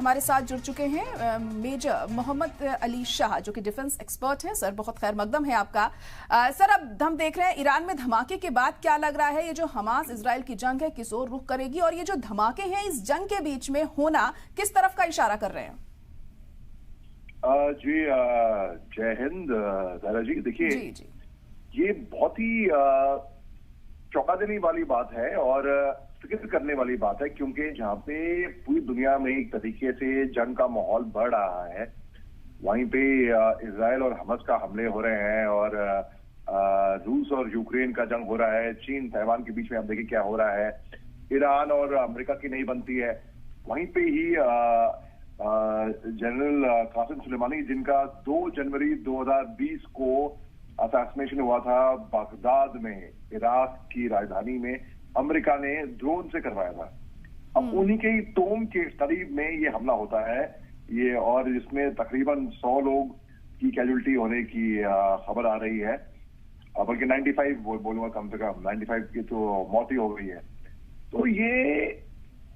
हमारे साथ जुड़ चुके हैं मेजर मोहम्मद अली शाह, जो कि डिफेंस एक्सपर्ट हैं। सर, बहुत खैर मकदम है आपका। सर, अब हम देख रहे हैं ईरान में धमाके के बाद क्या लग रहा है, ये जो हमास इजराइल की जंग है किस ओर रुख करेगी, और ये जो धमाके हैं इस जंग के बीच में होना किस तरफ का इशारा कर रहे हैं? जी जय हिंद दारा जी। देखिए, ये बहुत ही चौंका देने वाली बात है और फिक्र करने वाली बात है, क्योंकि जहाँ पे पूरी दुनिया में एक तरीके से जंग का माहौल बढ़ रहा है, वहीं पे इजराइल और हमास का हमले हो रहे हैं और रूस और यूक्रेन का जंग हो रहा है, चीन ताइवान के बीच में आप देखिए क्या हो रहा है, ईरान और अमेरिका की नहीं बनती है। वहीं पे ही जनरल कासिम सुलेमानी, जिनका 2 जनवरी 2020 को असैसिनेशन हुआ था बगदाद में, इराक की राजधानी में, अमेरिका ने ड्रोन से करवाया था। अब उन्हीं के ही टोम के करीब में ये हमला होता है, ये और इसमें तकरीबन 100 लोग की कैजुअल्टी होने की खबर आ रही है, बल्कि 95 बोलूंगा, कम से कम 95 की तो मौत ही हो गई है। तो ये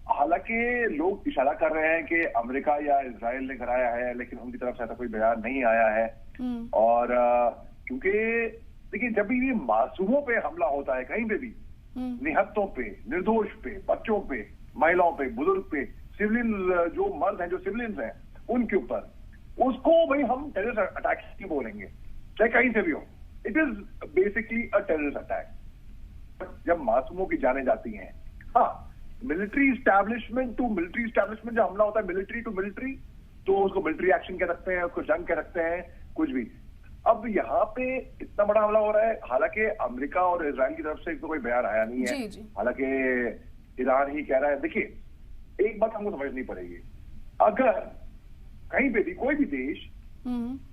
हालांकि लोग इशारा कर रहे हैं कि अमेरिका या इजराइल ने कराया है, लेकिन उनकी तरफ से ऐसा कोई बयान नहीं आया है। और क्योंकि देखिए, जब भी ये मासूमों पे हमला होता है, कहीं पे भी, निहत्तों पे, निर्दोष पे, बच्चों पे, महिलाओं पे, बुजुर्ग पे, सिविलियन जो मर्द हैं, जो सिविलियंस हैं, उनके ऊपर, उसको भाई हम टेररिस्ट अटैक ही बोलेंगे, चाहे कहीं से भी हो। It is basically a terrorist attack जब मासूमों की जाने जाती हैं। हाँ, military establishment to military establishment जब हमला होता है, मिलिट्री टू मिलिट्री, तो उसको मिलिट्री एक्शन कह सकते हैं, उसको जंग कह सकते हैं, कुछ भी। अब यहाँ पे इतना बड़ा हमला हो रहा है, हालांकि अमेरिका और इजराइल की तरफ से तो कोई बयान आया नहीं है, हालांकि ईरान ही कह रहा है। देखिए, एक बात हमको समझनी पड़ेगी, अगर कहीं पे भी कोई भी देश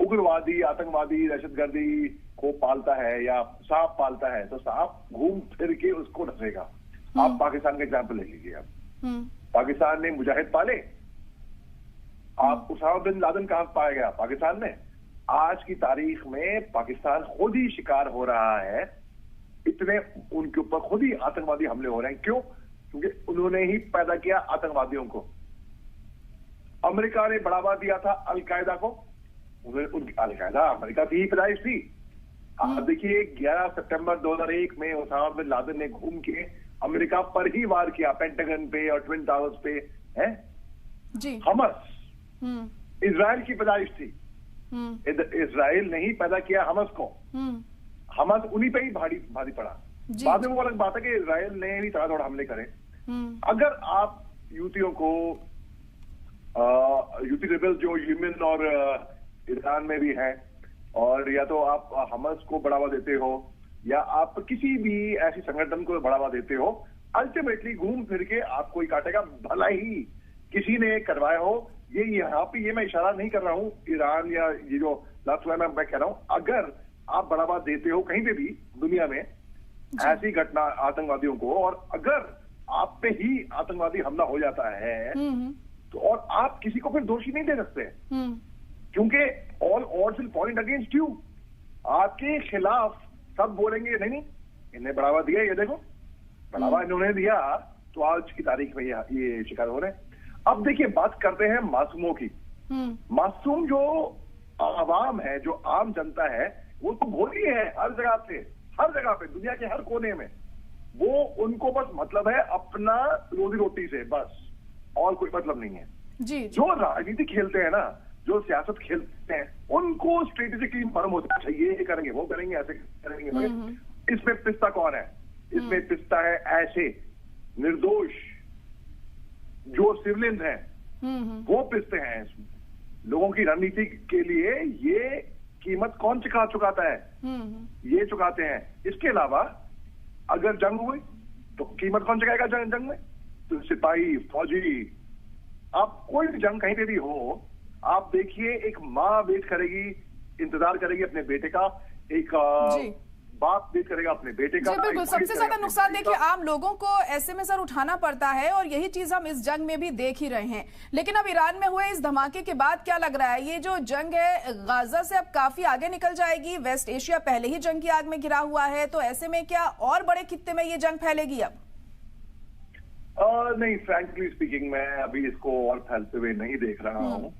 उग्रवादी, आतंकवादी, दहशतगर्दी को पालता है या सांप पालता है, तो सांप घूम फिर के उसको डसेगा। आप पाकिस्तान का एग्जाम्पल ले लीजिए। अब पाकिस्तान ने मुजाहिद पाले, आप उसामा बिन लादेन कहां पाया गया? पाकिस्तान में। आज की तारीख में पाकिस्तान खुद ही शिकार हो रहा है, इतने उनके ऊपर खुद ही आतंकवादी हमले हो रहे हैं। क्यों? क्योंकि उन्होंने ही पैदा किया आतंकवादियों को। अमेरिका ने बढ़ावा दिया था अलकायदा को, अलकायदा अमेरिका की ही पैदाइश थी। आप देखिए, 11 सितंबर 2001 में उसामा बिन लादेन ने घूम के अमेरिका पर ही वार किया, पेंटागन पे और ट्विन टावर्स पे है जी। हमास इजराइल की पैदाइश थी, इजराइल ने ही पैदा किया हमास को, हमास उन्हीं पे ही भारी पड़ा। बाद में वो अलग बात है कि इजराइल ने भी तड़ातड़ हमले करे। अगर आप यूतियों को, यूती रिबेल्स जो यमन और ईरान में भी हैं, और या तो आप हमास को बढ़ावा देते हो या आप किसी भी ऐसी संगठन को बढ़ावा देते हो, अल्टीमेटली घूम फिर के आपको ही काटेगा, भला ही किसी ने करवाया हो। ये यहाँ पे ये मैं इशारा नहीं कर रहा हूँ ईरान या ये जो लास्ट में मैं कह रहा हूँ, अगर आप बढ़ावा देते हो कहीं पे भी दुनिया में ऐसी घटना आतंकवादियों को, और अगर आप पे ही आतंकवादी हमला हो जाता है, तो और आप किसी को फिर दोषी नहीं दे सकते, क्योंकि all odds will point against you. आपके खिलाफ सब बोलेंगे नहीं, इन्हें बढ़ावा दिया, ये देखो बढ़ावा इन्होंने दिया, तो आज की तारीख में ये शिकार हो रहे हैं। अब देखिए, बात करते हैं मासूमों की। मासूम जो आवाम है, जो आम जनता है, वो तो भोली है हर जगह से, हर जगह पे, दुनिया के हर कोने में। वो उनको बस मतलब है अपना रोजी रोटी से, बस, और कोई मतलब नहीं है। जी। जो राजनीति खेलते हैं ना, जो सियासत खेलते हैं, उनको स्ट्रेटेजिकली मालूम होता है, ये करेंगे, वो करेंगे, ऐसे करेंगे। इसमें पिस्ता कौन है? इसमें पिस्ता है ऐसे निर्दोष जो सिविलियंस हैं, वो पिसते हैं। लोगों की रणनीति के लिए ये कीमत कौन चुकाता है? ये चुकाते हैं। इसके अलावा अगर जंग हुई तो कीमत कौन चुकाएगा जंग में? तो सिपाही, फौजी। आप कोई भी जंग कहीं पे भी हो, आप देखिए, एक माँ वेट करेगी, इंतजार करेगी अपने बेटे का, एक बाप वेट करेगा अपने बेटे का। जी बिल्कुल, सबसे ज्यादा नुकसान देखिए आम लोगों को ऐसे में सर उठाना पड़ता है, और यही चीज हम इस जंग में भी देख ही रहे हैं। लेकिन अब ईरान में हुए इस धमाके के बाद क्या लग रहा है, ये जो जंग है गाजा से अब काफी आगे निकल जाएगी? वेस्ट एशिया पहले ही जंग की आग में घिरा हुआ है, तो ऐसे में क्या और बड़े खित्ते में ये जंग फैलेगी अब? नहीं, फ्रैंकली स्पीकिंग मैं अभी इसको और फैलते हुए नहीं देख रहा हूँ।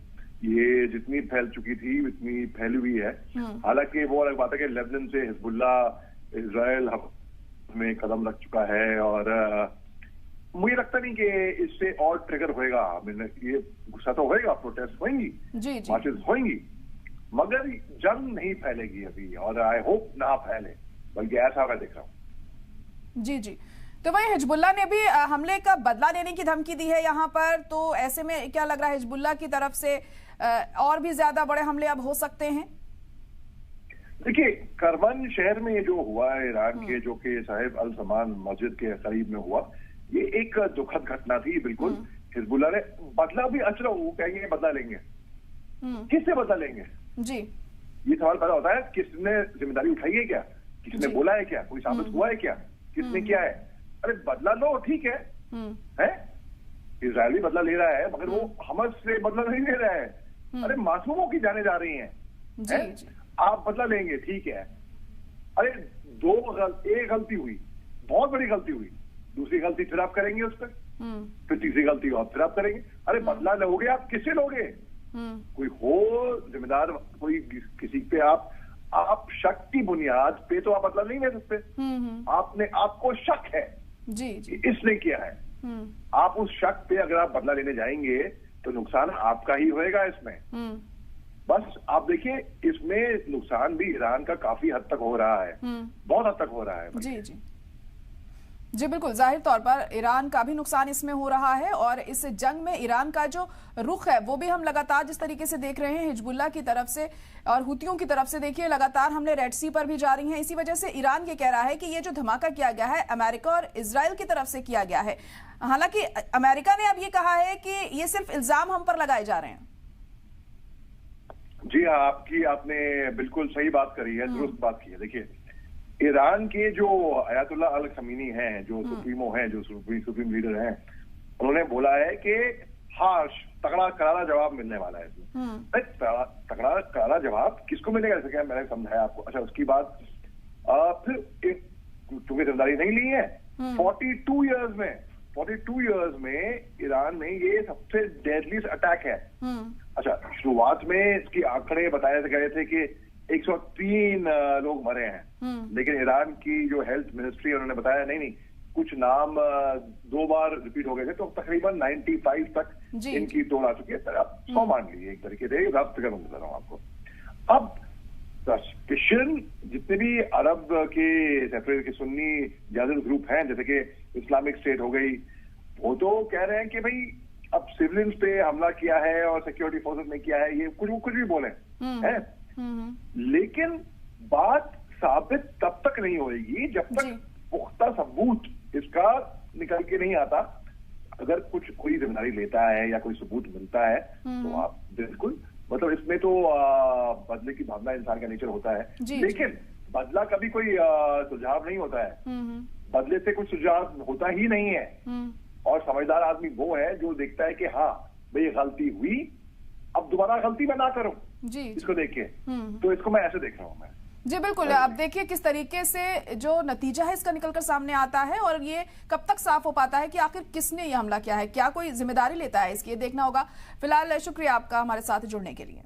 ये जितनी फैल चुकी थी उतनी फैली हुई है। हालांकि वो अलग बात है कि लेबनान से हिजबुल्ला इजराइल में कदम रख चुका है और मुझे लगता नहीं कि इससे और ट्रिगर होएगा। ये गुस्सा तो होएगा, प्रोटेस्ट होंगी, मार्चेस होंगी, मगर जंग नहीं फैलेगी अभी और आई होप ना फैले, बल्कि ऐसा मैं देख रहा हूँ। जी जी। तो वही हिजबुल्ला ने भी हमले का बदला लेने की धमकी दी है यहाँ पर, तो ऐसे में क्या लग रहा है हिजबुल्ला की तरफ से और भी ज्यादा बड़े हमले अब हो सकते हैं? देखिए, करमन शहर में ये जो हुआ है ईरान के, जो कि साहिब अल समान मस्जिद के करीब में हुआ, ये एक दुखद घटना थी। बिल्कुल हिजबुल्ला ने बदला भी, अच्छा वो कहेंगे बदला लेंगे, किससे बदला लेंगे जी, ये सवाल पैदा होता है। किसने जिम्मेदारी उठाई है, क्या किसने बोला है, क्या कोई साबित हुआ है, क्या किसने किया है? अरे बदला लो, ठीक है, इजराइल भी बदला ले रहा है, मगर वो हमास से बदला नहीं ले रहा है। अरे मासूमों की जाने जा रही हैं, आप बदला लेंगे, ठीक है। अरे एक गलती हुई, बहुत बड़ी गलती हुई, दूसरी गलती फिर आप करेंगे उस पर, फिर तीसरी गलती हो आप फिर आप करेंगे। अरे बदला लोगे आप, किससे लोगे? कोई हो जिम्मेदार, कोई किसी पे आप शक की बुनियाद पे तो आप बदला नहीं ले सकते। आपको शक है जी जी, इसने किया है, आप उस शक पे अगर आप बदला लेने जाएंगे तो नुकसान आपका ही होएगा इसमें। बस आप देखिए, इसमें नुकसान भी ईरान का काफी हद तक हो रहा है, बहुत हद तक हो रहा है। जी जी जी, बिल्कुल जाहिर तौर पर ईरान का भी नुकसान इसमें हो रहा है और इस जंग में ईरान का जो रुख है वो भी हम लगातार जिस तरीके से देख रहे हैं हिजबुल्ला की तरफ से और हुतियों की तरफ से, देखिए लगातार हमले रेड सी पर भी जारी हैं। इसी वजह से ईरान ये कह रहा है कि ये जो धमाका किया गया है अमेरिका और इजराइल की तरफ से किया गया है। हालांकि अमेरिका ने अब ये कहा है कि ये सिर्फ इल्जाम हम पर लगाए जा रहे हैं। जी हाँ, आपने बिल्कुल सही बात करी है, दुरुस्त बात की है। देखिए, ईरान के जो अयातुल्ला अल खमीनी हैं, जो सुप्रीमो हैं, जो सुप्रीम लीडर हैं, उन्होंने बोला है कि हार्श, तगड़ा करारा जवाब मिलने वाला है इसमें। तगड़ा करारा जवाब किसको मिलेगा, जैसे क्या मैंने समझाया आपको। अच्छा, उसकी बात फिर तुम्हें जिम्मेदारी नहीं ली है। 42 इयर्स में ईरान में ये सबसे डेडलीस्ट अटैक है। अच्छा, शुरुआत में इसके आंकड़े बताए गए थे कि 103 लोग मरे हैं, लेकिन ईरान की जो हेल्थ मिनिस्ट्री उन्होंने बताया नहीं, कुछ नाम 2 बार रिपीट हो गए थे, तो तकरीबन 95 तक इनकी तोड़ आ चुकी है। आप 100 मान लीजिए एक तरीके से, रफ फिगर बता रहा हूँ आपको। अब सस्पिशन जितने भी अरब के सेपरेट के सुन्नी जिहादी ग्रुप हैं, जैसे कि इस्लामिक स्टेट हो गई, वो तो कह रहे हैं कि भाई अब सिविलियंस पे हमला किया है और सिक्योरिटी फोर्सेस ने किया है, ये कुछ भी बोले हैं, लेकिन बात साबित तब तक नहीं होगी जब तक पुख्ता सबूत इसका निकल के नहीं आता। अगर कोई जिम्मेदारी लेता है या कोई सबूत मिलता है तो आप बिल्कुल, मतलब इसमें तो बदले की भावना इंसान का नेचर होता है, लेकिन बदला कभी कोई सुझाव नहीं होता है। बदले से कुछ सुझाव होता ही नहीं है। और समझदार आदमी वो है जो देखता है कि हाँ भाई गलती हुई, अब दोबारा गलती मैं ना करूं जी, इसको देख के। तो इसको मैं ऐसे देख रहा हूं मैं। जी बिल्कुल, अब देखिए किस तरीके से जो नतीजा है इसका निकलकर सामने आता है और ये कब तक साफ हो पाता है कि आखिर किसने ये हमला किया है, क्या कोई जिम्मेदारी लेता है इसकी, ये देखना होगा। फिलहाल शुक्रिया आपका हमारे साथ जुड़ने के लिए।